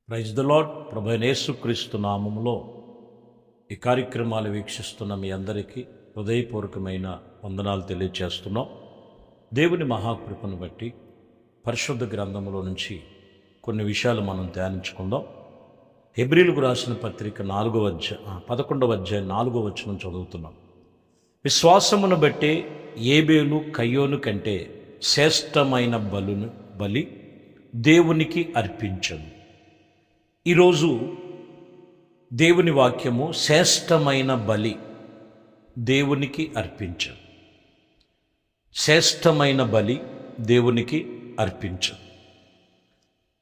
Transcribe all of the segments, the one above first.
Praise the lord. ప్రభు అయిన యేసుక్రీస్తు నామములో ఈ కార్యక్రమాలు వీక్షిస్తున్న మీ అందరికీ హృదయపూర్వకమైన వందనాలు తెలియజేస్తున్నాం. దేవుని మహాకృపను బట్టి పరిశుద్ధ గ్రంథంలో నుంచి కొన్ని విషయాలు మనం ధ్యానించుకుందాం. హెబ్రీలకు రాసిన పత్రిక 11వ అధ్యాయం 4వ వచనం చదువుతున్నాం. విశ్వాసమును బట్టి ఏబేలు కయ్యోను కంటే శ్రేష్టమైన బలి దేవునికి అర్పించను. ఈరోజు దేవుని వాక్యము శ్రేష్టమైన బలి దేవునికి అర్పించను. శ్రేష్టమైన బలి దేవునికి అర్పించను.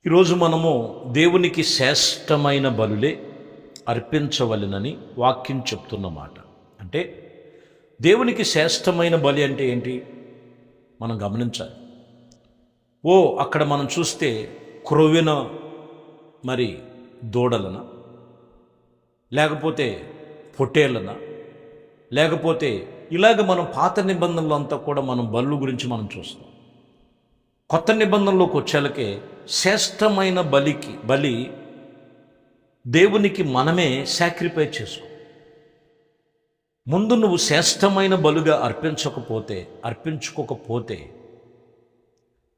ఈరోజు మనము దేవునికి శ్రేష్టమైన బలులే అర్పించవలెనని వాక్యం చెప్తున్నమాట. అంటే దేవునికి శ్రేష్టమైన బలి అంటే ఏంటి మనం గమనించాలి. అక్కడ మనం చూస్తే క్రొవ్విన మరి దూడలన, లేకపోతే పొట్టేళ్ళన, లేకపోతే ఇలాగ మనం పాత నిబంధనలు అంతా కూడా మనం బలు గురించి మనం చూస్తాం. కొత్త నిబంధనలోకి వచ్చేలకే శ్రేష్టమైన బలి దేవునికి మనమే సాక్రిఫైస్ చేసుకో. ముందు నువ్వు శ్రేష్టమైన బలుగా అర్పించుకోకపోతే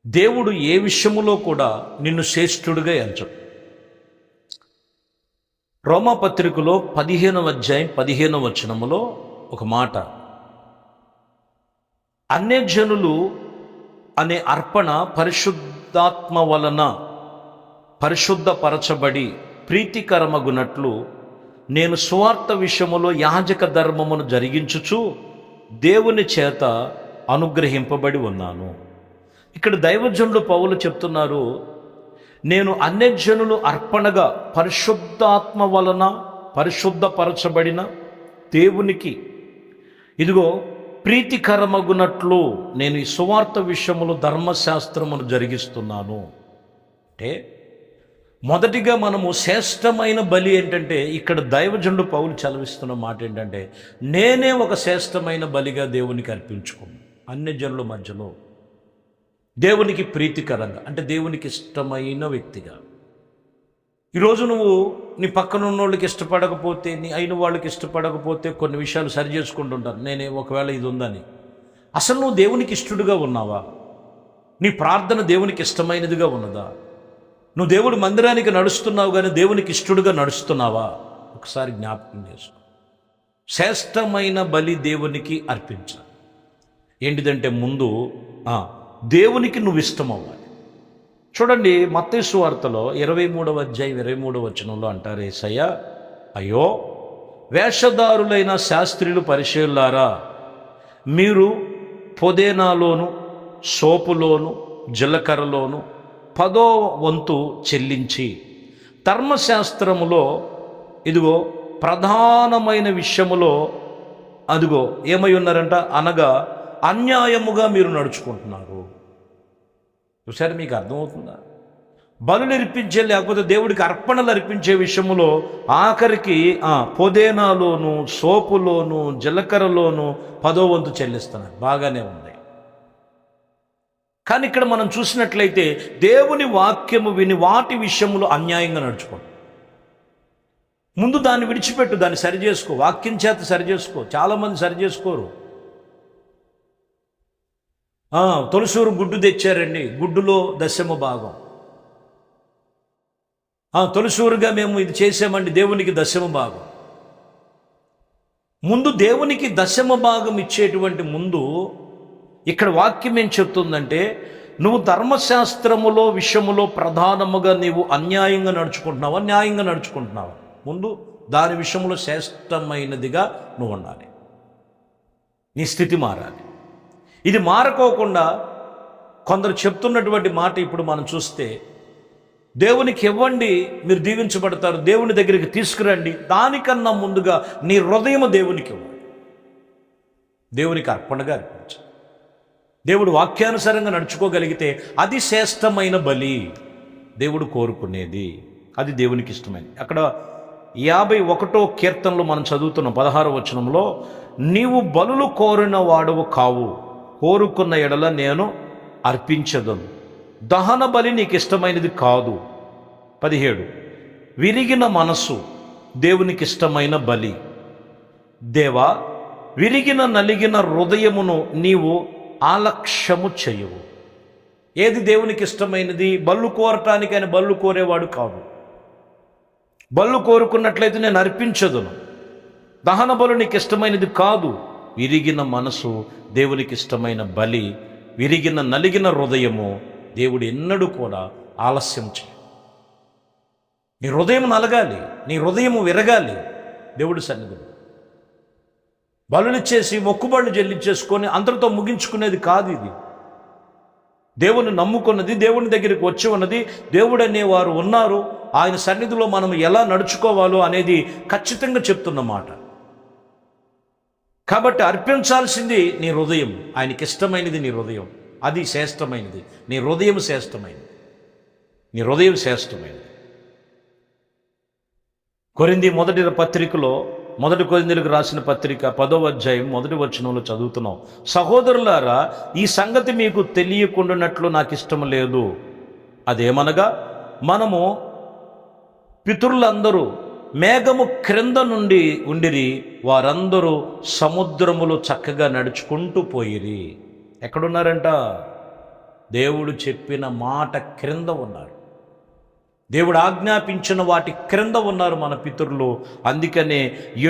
దేవుడు ఏ విషయములో కూడా నిన్ను శ్రేష్ఠుడిగా ఎంచడు. రోమాపత్రికలో 15వ అధ్యాయం 15వ వచనములో ఒక మాట, అన్యజనులు అనే అర్పణ పరిశుద్ధాత్మ వలన పరిశుద్ధపరచబడి ప్రీతికరమగునట్లు నేను సువార్త విషయములో యాజక ధర్మమును జరిగించుచు దేవుని చేత అనుగ్రహింపబడి ఉన్నాను. ఇక్కడ దైవజనుడు పౌలు చెప్తున్నారు, నేను అన్యజనులు అర్పణగా పరిశుద్ధాత్మ వలన పరిశుద్ధపరచబడిన దేవునికి ఇదిగో ప్రీతికరమగునట్లు నేను ఈ సువార్త విషయములో ధర్మశాస్త్రమును జరిగిస్తున్నాను. అంటే మొదటిగా మనము శ్రేష్టమైన బలి ఏంటంటే, ఇక్కడ దైవజనుడు పౌలు చదివిస్తున్న మాట ఏంటంటే, నేనే ఒక శ్రేష్టమైన బలిగా దేవునికి అర్పించుకున్నాను. అన్యజనుల మధ్యలో దేవునికి ప్రీతికరంగా, అంటే దేవునికి ఇష్టమైన వ్యక్తిగా. ఈరోజు నువ్వు నీ పక్కన ఉన్న వాళ్ళకి ఇష్టపడకపోతే, నీ అయిన వాళ్ళకి ఇష్టపడకపోతే కొన్ని విషయాలు సరి చేసుకుంటుంటారు. నేనే ఒకవేళ ఇది ఉందని, అసలు నువ్వు దేవునికి ఇష్టడుగా ఉన్నావా? నీ ప్రార్థన దేవునికి ఇష్టమైనదిగా ఉన్నదా? నువ్వు దేవుడి మందిరానికి నడుస్తున్నావు కానీ దేవునికి ఇష్టడుగా నడుస్తున్నావా? ఒకసారి జ్ఞాపకం చేసుకో. శ్రేష్టమైన బలి దేవునికి అర్పించాలి. ఏంటిదంటే ముందు దేవునికి నువ్వు ఇష్టం అవ్వాలి. చూడండి, మత్తయి సువార్తలో 23వ అధ్యాయం 23వ వచనంలో అంటారు, యేసయ్య, అయ్యో వేషధారులైన శాస్త్రులు పరిచయులారా, మీరు పొదేనాలోను సోపులోను జీలకర్రలోను 10వ వంతు చెల్లించి ధర్మశాస్త్రములో ఇదిగో ప్రధానమైన విషయములో అదిగో ఏమై ఉన్నారంట, అనగా అన్యాయముగా మీరు నడుచుకుంటున్నారు. చూసారు, మీకు అర్థమవుతుందా? బలులు అర్పించే, లేకపోతే దేవుడికి అర్పణలు అర్పించే విషయంలో ఆఖరికి పొదేనాలోను సోపులోను జీలకర్రలోను 10వ వంతు చెల్లిస్తున్నారు. బాగానే ఉంది. కానీ ఇక్కడ మనం చూసినట్లయితే దేవుని వాక్యము విని వాటి విషయంలో అన్యాయంగా నడుచుకోండి. ముందు దాన్ని విడిచిపెట్టు, దాన్ని సరి చేసుకో. వాక్యం చేత సరి చేసుకో. చాలామంది సరి చేసుకోరు. తొలసూరు గుడ్డు తెచ్చారండి, గుడ్డులో 10వ భాగం. తొలసూరుగా మేము ఇది చేసామండి, దేవునికి 10వ భాగం. ముందు దేవునికి 10వ భాగం ఇచ్చేటువంటి ముందు ఇక్కడ వాక్యం ఏం చెప్తుందంటే, నువ్వు ధర్మశాస్త్రములో విషయములో ప్రధానముగా నీవు అన్యాయంగా నడుచుకుంటున్నావా, న్యాయంగా నడుచుకుంటున్నావా? ముందు దాని విషయంలో శ్రేష్టమైనదిగా నువ్వు ఉండాలి. నీ స్థితి మారాలి. ఇది మారకోకుండా కొందరు చెప్తున్నటువంటి మాట ఇప్పుడు మనం చూస్తే, దేవునికి ఇవ్వండి మీరు దీవించబడతారు, దేవుని దగ్గరికి తీసుకురండి. దానికన్నా ముందుగా నీ హృదయం దేవునికి ఇవ్వాలి. దేవునికి అర్పణగా అర్పించాలి. దేవుడు వాక్యానుసారంగా నడుచుకోగలిగితే అది శ్రేష్టమైన బలి, దేవుడు కోరుకునేది, అది దేవునికి ఇష్టమైనది. అక్కడ 51వ కీర్తనలో మనం చదువుతున్న 16వ వచనంలో, నీవు బలులు కోరిన వాడవు కావు, కోరుకున్న ఎడల నేను అర్పించదను, దహన బలి నీకు ఇష్టమైనది కాదు. 17 విరిగిన మనసు దేవునికి ఇష్టమైన బలి. దేవా, విరిగిన నలిగిన హృదయమును నీవు ఆలక్ష్యము చేయవు. ఏది దేవునికి ఇష్టమైనది? బళ్ళు కోరటానికి ఆయన బళ్ళు కోరేవాడు కాదు. బళ్ళు కోరుకున్నట్లయితే నేను అర్పించదును. దహన బలు నీకు ఇష్టమైనది కాదు. విరిగిన మనసు దేవునికి ఇష్టమైన బలి. విరిగిన నలిగిన హృదయము దేవుడు ఎన్నడూ కూడా ఆలస్యం చేయ. నీ హృదయం నలగాలి, నీ హృదయము విరగాలి దేవుడి సన్నిధిలో. బలులిచ్చేసి మొక్కుబళ్ళు చెల్లించేసుకొని అందరితో ముగించుకునేది కాదు ఇది. దేవుని నమ్ముకున్నది, దేవుని దగ్గరికి వచ్చి ఉన్నది, దేవుడు అనేవారు ఉన్నారు. ఆయన సన్నిధిలో మనం ఎలా నడుచుకోవాలో అనేది ఖచ్చితంగా చెప్తున్న మాట. కాబట్టి అర్పించాల్సింది నీ హృదయం. ఆయనకి ఇష్టమైనది నీ హృదయం. అది శ్రేష్టమైనది. నీ హృదయం శ్రేష్టమైనది. నీ హృదయం శ్రేష్టమైనది. కొరింథీ మొదటి పత్రికలో, మొదటి కొరింథీయులకు రాసిన పత్రిక 10వ అధ్యాయం 1వ వచనంలో చదువుతున్నాం. సహోదరులారా, ఈ సంగతి మీకు తెలియకుండానట్లు నాకు ఇష్టం లేదు. అదేమనగా, మనము పితరులందరూ మేఘము క్రింద నుండి ఉండిరి, వారందరూ సముద్రములో చక్కగా నడుచుకుంటూ పోయిరి. ఎక్కడున్నారంట? దేవుడు చెప్పిన మాట క్రింద ఉన్నారు. దేవుడు ఆజ్ఞాపించిన వాటి క్రింద ఉన్నారు మన పితరులు. అందుకనే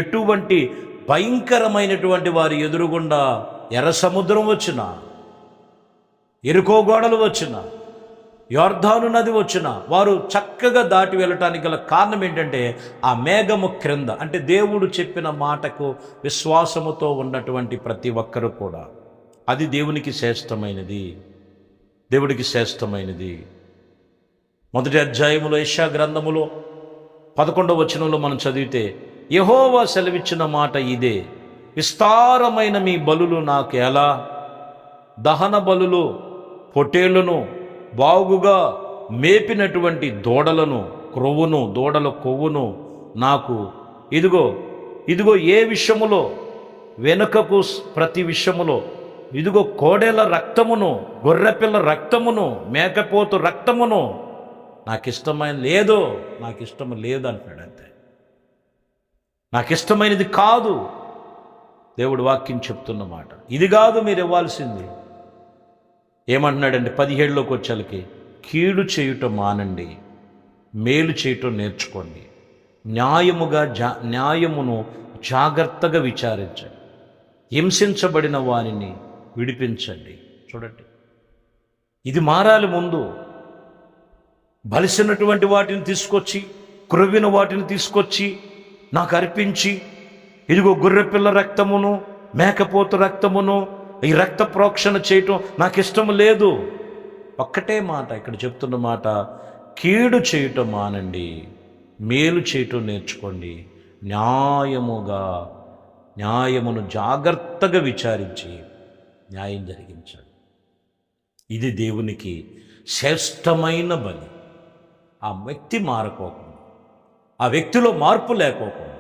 ఎటువంటి భయంకరమైనటువంటి వారి ఎదురుగుండా ఎర్ర సముద్రం వచ్చినా, ఎరుకో గోడలు వచ్చినా, యొర్దాను నది వచ్చిన వారు చక్కగా దాటి వెళ్ళటానికి గల కారణం ఏంటంటే ఆ మేఘము క్రింద, అంటే దేవుడు చెప్పిన మాటకు విశ్వాసముతో ఉన్నటువంటి ప్రతి ఒక్కరు కూడా. అది దేవునికి శ్రేష్టమైనది. దేవుడికి శ్రేష్టమైనది. మొదటి అధ్యాయములో యెషయా గ్రంథములో 11వ వచనంలో మనం చదివితే, యెహోవా సెలవిచ్చిన మాట ఇదే, విస్తారమైన మీ బలులు నాకు ఎలా? దహన బలులు, పొట్టేళ్లను, బాగుగా మేపినటువంటి దూడలను, క్రొవ్వును, దూడల కొవ్వును నాకు ఇదిగో ఏ విషయములో వెనుకకు ప్రతి విషయములో, ఇదిగో కోడెల రక్తమును, గొర్రెపిల్ల రక్తమును, మేకపోతు రక్తమును నాకు ఇష్టమైన లేదు, నాకు ఇష్టం లేదు అంటున్నాడు. అంతే, నాకు ఇష్టమైనది కాదు. దేవుడు వాక్యం చెప్తున్న మాట ఇది కాదు మీరు ఇవ్వాల్సింది. ఏమంటున్నాడండి 17లోకి వచ్చేళ్ళకి, కీడు చేయుట మానండి, మేలు చేయటం నేర్చుకోండి, న్యాయమును జాగ్రత్తగా విచారించండి, హింసించబడిన వారిని విడిపించండి. చూడండి, ఇది మారాలి. ముందు బలిసినటువంటి వాటిని తీసుకొచ్చి, క్రొవ్విన వాటిని తీసుకొచ్చి నాకు అర్పించి, ఇదిగో గొర్రెపిల్ల రక్తమును, మేకపోతు రక్తమును, ఈ రక్త ప్రోక్షణ చేయటం నాకు ఇష్టం లేదు. ఒక్కటే మాట ఇక్కడ చెప్తున్న మాట, కీడు చేయటం మానండి, మేలు చేయటం నేర్చుకోండి, న్యాయమును జాగ్రత్తగా విచారించి న్యాయం జరిగించండి. ఇది దేవునికి శ్రేష్టమైన బలి. ఆ వ్యక్తి మారకోకుండా, ఆ వ్యక్తిలో మార్పు లేకోకుండా,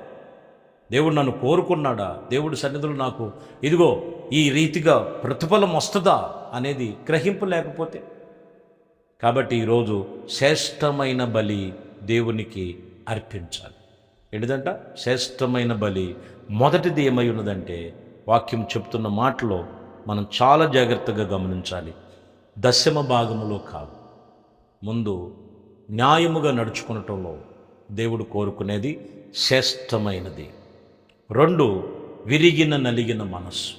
దేవుడు నన్ను కోరుకున్నాడా, దేవుడి సన్నిధిలో నాకు ఇదిగో ఈ రీతిగా ప్రతిఫలం వస్తుందా అనేది గ్రహింపు లేకపోతే. కాబట్టి ఈరోజు శ్రేష్టమైన బలి దేవునికి అర్పించాలి. ఏంటిదంట శ్రేష్టమైన బలి? మొదటిది ఏమై ఉన్నదంటే, వాక్యం చెప్తున్న మాటలో మనం చాలా జాగ్రత్తగా గమనించాలి. దశమ భాగములో కాదు, ముందు న్యాయముగా నడుచుకునటంలో దేవుడు కోరుకునేది శ్రేష్టమైనది. 2, విరిగిన నలిగిన మనస్సు,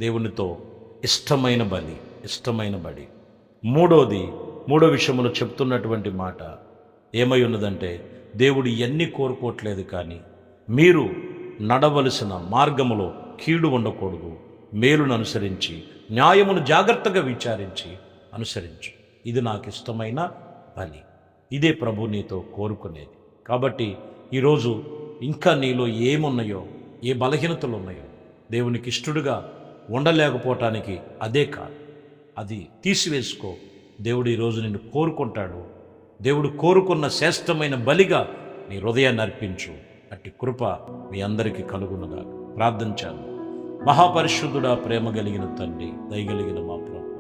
దేవునితో ఇష్టమైన బలి. మూడో విషయంలో చెప్తున్నటువంటి మాట ఏమై ఉన్నదంటే, దేవుడు ఎన్ని కోరుకోవట్లేదు, కానీ మీరు నడవలసిన మార్గములో కీడు ఉండకూడదు, మేలును అనుసరించి న్యాయమును జాగ్రత్తగా విచారించి అనుసరించు. ఇది నాకు ఇష్టమైన బలి. ఇదే ప్రభు నీతో కోరుకునేది. కాబట్టి ఈరోజు ఇంకా నీలో ఏమున్నాయో, ఏ బలహీనతలు ఉన్నాయో, దేవునికి ఇష్టడుగా ఉండలేకపోవటానికి అదే కాదు, అది తీసివేసుకో. దేవుడు ఈరోజు నిన్ను కోరుకుంటాడు. దేవుడు కోరుకున్న శ్రేష్టమైన బలిగా నీ హృదయాన్ని అర్పించు. అట్టి కృప మీ అందరికీ కలుగునుగా. ప్రార్థించాను. మహాపరిశుద్ధుడా, ప్రేమ కలిగిన తండ్రి, దయగలిగిన మా ప్రభు,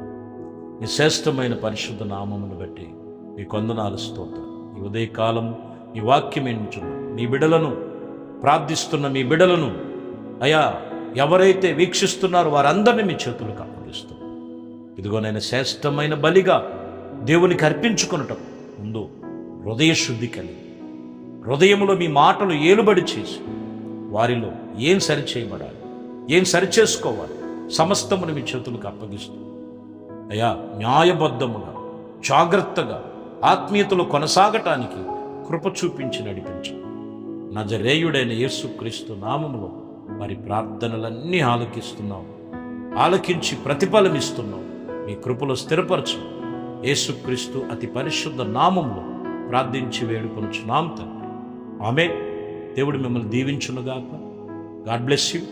నీ శ్రేష్టమైన పరిశుద్ధ నామమును బట్టి మీ కొందనాలు స్తోత్రం. ఈ ఉదయకాలం నీ వాక్యం ఏంటున్నా మీ బిడలను ప్రార్థిస్తున్న మీ బిడలను అయా ఎవరైతే వీక్షిస్తున్నారో వారందరినీ మీ చేతులకు అప్పగిస్తున్నాను. ఇదిగో నేను శ్రేష్టమైన బలిగా దేవునికి అర్పించుకొనటం ముందు హృదయ శుద్ధి కలిగి హృదయములో మీ మాటలు ఏలుబడి చేసి వారిలో ఏం సరిచేయబడాలి, ఏం సరిచేసుకోవాలి సమస్తమును మీ చేతులకు అప్పగిస్తూ అయ్యా న్యాయబద్ధముగా జాగ్రత్తగా ఆత్మీయతలో కొనసాగటానికి కృప చూపించి నడిపించు. నజరేయుడైన యేసుక్రీస్తు నామములో వారి ప్రార్థనలన్నీ ఆలకించి ప్రతిఫలమిస్తున్నావు. మీ కృపలో స్థిరపరచు. యేసుక్రీస్తు అతి పరిశుద్ధ నామములో ప్రార్థించి వేడుకొనుచున్నాం తండ్రి. ఆమేన్. దేవుడు మిమ్మల్ని దీవించునుగాక. God bless you.